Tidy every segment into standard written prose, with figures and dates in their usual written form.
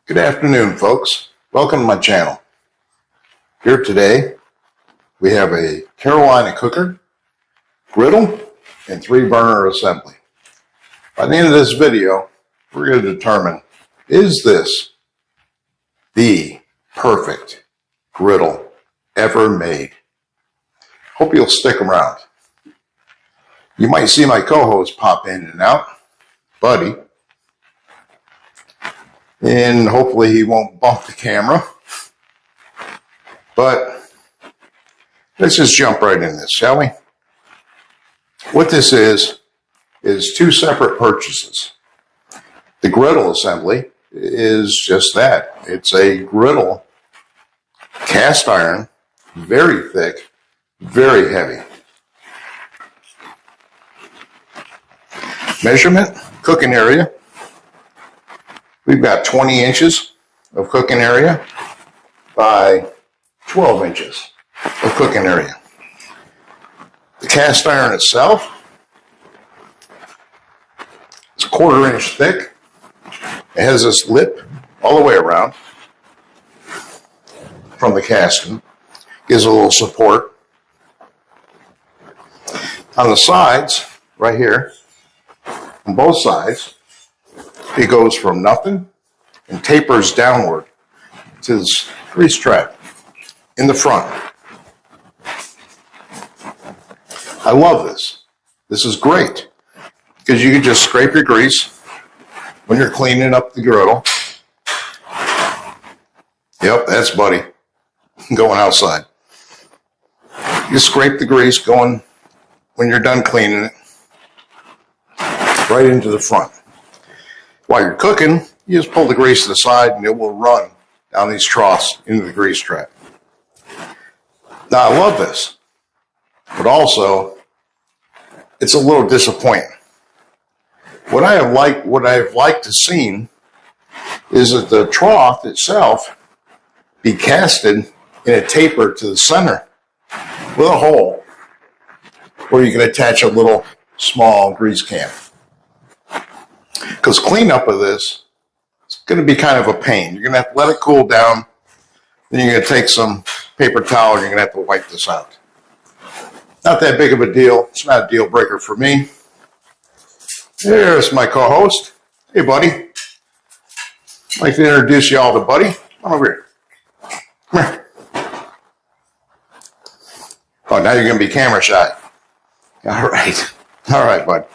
Good afternoon, folks. Welcome to my channel. Here today, we have a Carolina cooker, griddle, and 3-burner assembly. By the end of this video, we're going to determine, is this the perfect griddle ever made? Hope you'll stick around. You might see my co-host pop in and out, Buddy, and hopefully he won't bump the camera. But let's just jump right in this, shall we? What this is 2 separate purchases. The griddle assembly is just that. It's a griddle, cast iron, very thick, very heavy. Measurement, cooking area. We've got 20 inches of cooking area by 12 inches of cooking area. The cast iron itself is 1/4 inch thick. It has this lip all the way around from the casting. Gives a little support. On the sides, right here, on both sides, it goes from nothing and tapers downward to this grease trap in the front. I love this. This is great because you can just scrape your grease when you're cleaning up the griddle. Yep, that's Buddy going outside. You scrape the grease going when you're done cleaning it right into the front. While you're cooking, you just pull the grease to the side and it will run down these troughs into the grease trap. Now, I love this, but also it's a little disappointing. What I've liked to see is that the trough itself be casted in a taper to the center with a hole where you can attach a little small grease can. Because cleanup of this is going to be kind of a pain. You're going to have to let it cool down. Then you're going to take some paper towel and you're going to have to wipe this out. Not that big of a deal. It's not a deal breaker for me. There's my co-host. Hey, Buddy. I'd like to introduce you all to Buddy. Come over here. Come here. Oh, now you're going to be camera shy. All right. All right, bud.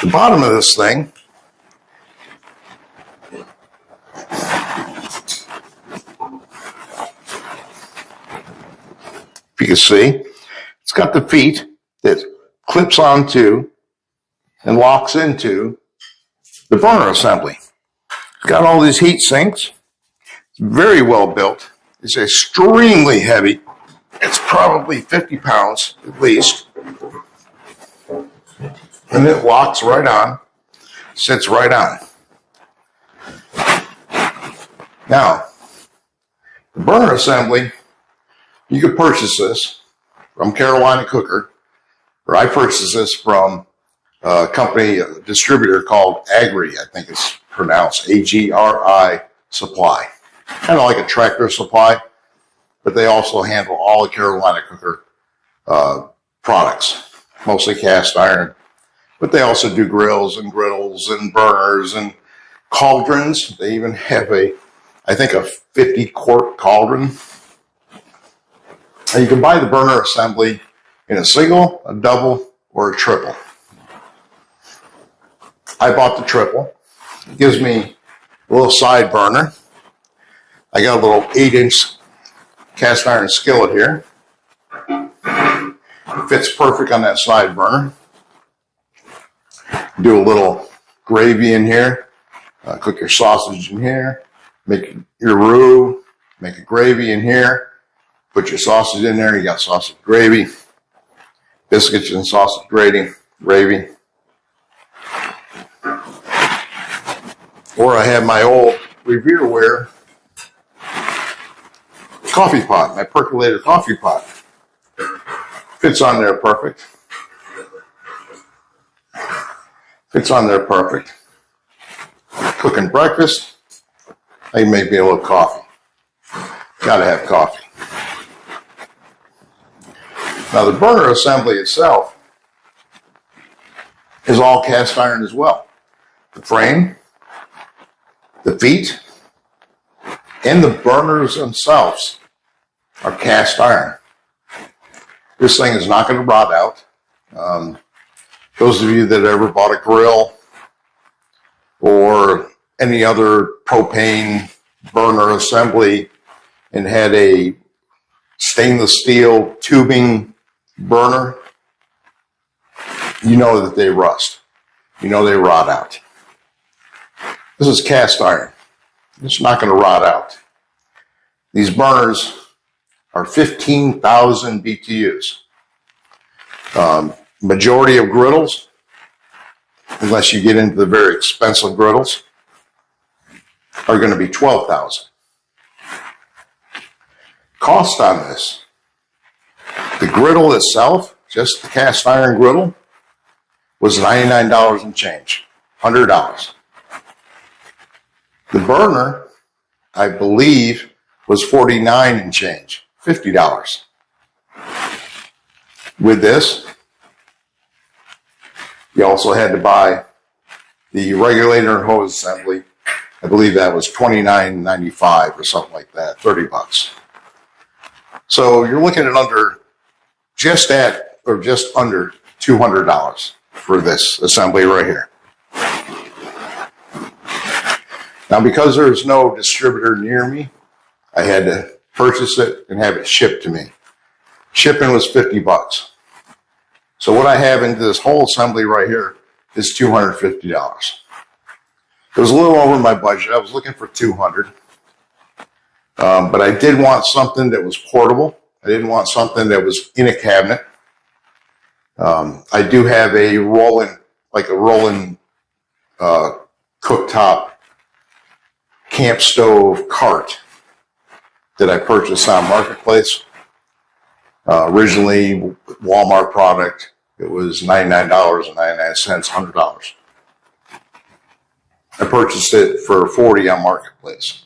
The bottom of this thing if you can see, it's got the feet that clips onto and locks into the burner assembly. It's got all these heat sinks. It's very well built. It's extremely heavy. It's probably 50 pounds at least. And it locks right on, sits right on. Now, the burner assembly, you could purchase this from Carolina Cooker, or I purchased this from a company, a distributor called Agri, I think it's pronounced, A-G-R-I Supply. Kind of like a Tractor Supply, but they also handle all the Carolina Cooker products, mostly cast iron. But they also do grills and griddles and burners and cauldrons. They even have I think a 50-quart cauldron. And you can buy the burner assembly in a single, a double, or a triple. I bought the triple. It gives me a little side burner. I got a little 8-inch cast iron skillet here. It fits perfect on that side burner. Do a little gravy in here, cook your sausage in here, make your roux, make a gravy in here, put your sausage in there, you got sausage gravy, biscuits and sausage gravy. Or I have my old Revereware coffee pot, my percolator coffee pot. Fits on there perfect. Fits on there perfect. cooking breakfast, I make me a little coffee. Gotta have coffee. Now the burner assembly itself is all cast iron as well. The frame, the feet, and the burners themselves are cast iron. This thing is not going to rot out. Those of you that ever bought a grill or any other propane burner assembly and had a stainless steel tubing burner, you know that they rust. You know they rot out. This is cast iron. It's not going to rot out. These burners are 15,000 BTUs. Majority of griddles, unless you get into the very expensive griddles, are going to be 12,000. Cost on this. The griddle itself, just the cast iron griddle, was $99 and change, $100. The burner, I believe, was $49 and change, $50. With this, you also had to buy the regulator and hose assembly. I believe that was $29.95 or something like that, $30. So you're looking at just under $200 for this assembly right here. Now, because there's no distributor near me, I had to purchase it and have it shipped to me. Shipping was $50. So what I have into this whole assembly right here is $250. It was a little over my budget. I was looking for $200. But I did want something that was portable. I didn't want something that was in a cabinet. I do have a rolling cooktop camp stove cart that I purchased on Marketplace. Originally, Walmart product. It was $99.99, $100. I purchased it for $40 on Marketplace.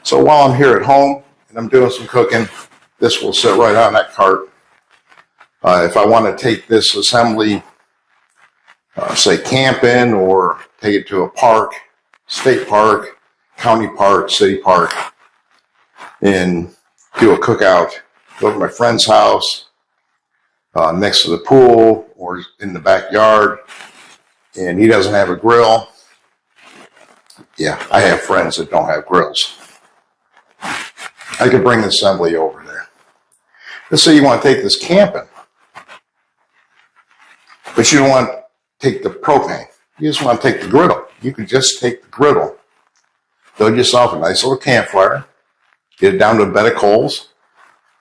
So while I'm here at home and I'm doing some cooking, this will sit right on that cart. If I want to take this assembly, say camping, or take it to a park, state park, county park, city park, and do a cookout, go to my friend's house, next to the pool or in the backyard, and he doesn't have a grill. Yeah, I have friends that don't have grills. I could bring the assembly over there. Let's say you want to take this camping, but you don't want to take the propane. You just want to take the griddle. You could just take the griddle, build yourself a nice little campfire, get it down to a bed of coals,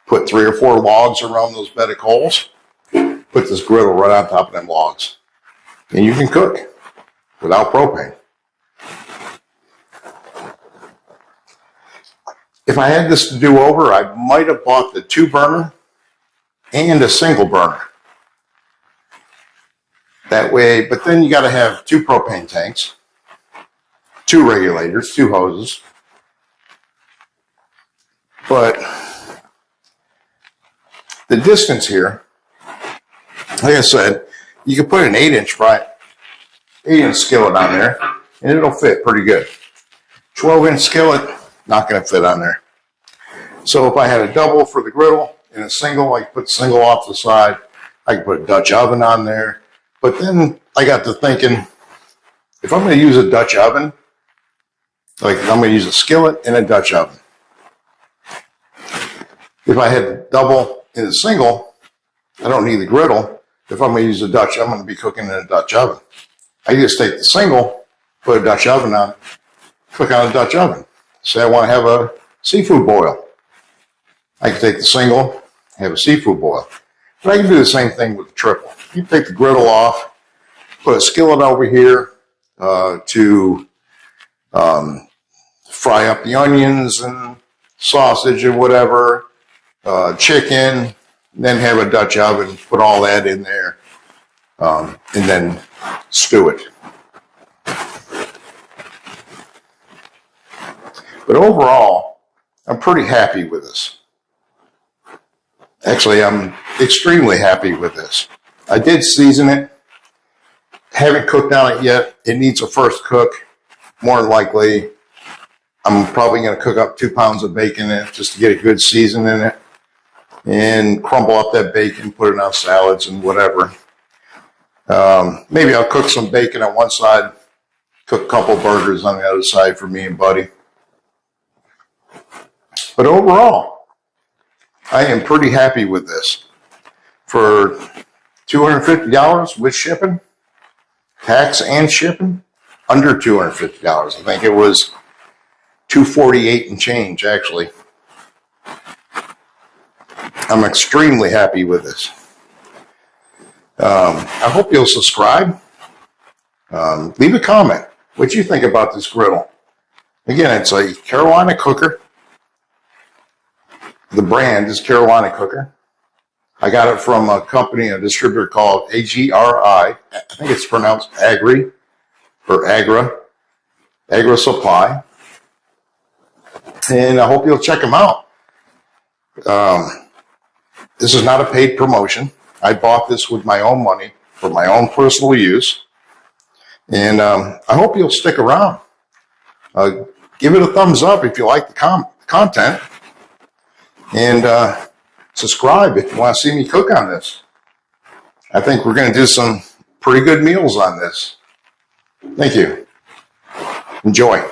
put 3 or 4 logs around those bed of coals, put this griddle right on top of them logs, and you can cook without propane. If I had this to do over, I might have bought the 2-burner and a single burner. That way, but then you got to have 2 propane tanks, 2 regulators, 2 hoses. But the distance here, like I said, you can put an 8-inch skillet on there, and it'll fit pretty good. 12-inch skillet, not going to fit on there. So if I had a double for the griddle and a single, I could put the single off the side. I could put a Dutch oven on there. But then I got to thinking, if I'm going to use a Dutch oven, like I'm going to use a skillet and a Dutch oven. If I had a double and a single, I don't need the griddle. If I'm going to use a Dutch, I'm going to be cooking in a Dutch oven. I just take the single, put a Dutch oven on it, cook on a Dutch oven. Say I want to have a seafood boil. I can take the single, have a seafood boil. But I can do the same thing with the triple. You take the griddle off, put a skillet over here to fry up the onions and sausage and whatever, chicken, then have a Dutch oven, put all that in there, and then stew it. But overall, I'm pretty happy with this. Actually, I'm extremely happy with this. I did season it. Haven't cooked on it yet. It needs a first cook. More than likely, I'm probably going to cook up 2 pounds of bacon in it just to get a good season in it. And crumble up that bacon, put it on salads and whatever. Maybe I'll cook some bacon on one side, cook a couple burgers on the other side for me and Buddy. But overall, I am pretty happy with this. For $250 with shipping, tax and shipping, under $250. I think it was $248 and change, actually. I'm extremely happy with this. I hope you'll subscribe. Leave a comment. What you think about this griddle? Again, it's a Carolina cooker. The brand is Carolina Cooker. I got it from a company, a distributor called AGRI. I think it's pronounced Agri or Agra Supply. And I hope you'll check them out. This is not a paid promotion. I bought this with my own money for my own personal use. And I hope you'll stick around. Give it a thumbs up if you like the content. And subscribe if you want to see me cook on this. I think we're going to do some pretty good meals on this. Thank you. Enjoy.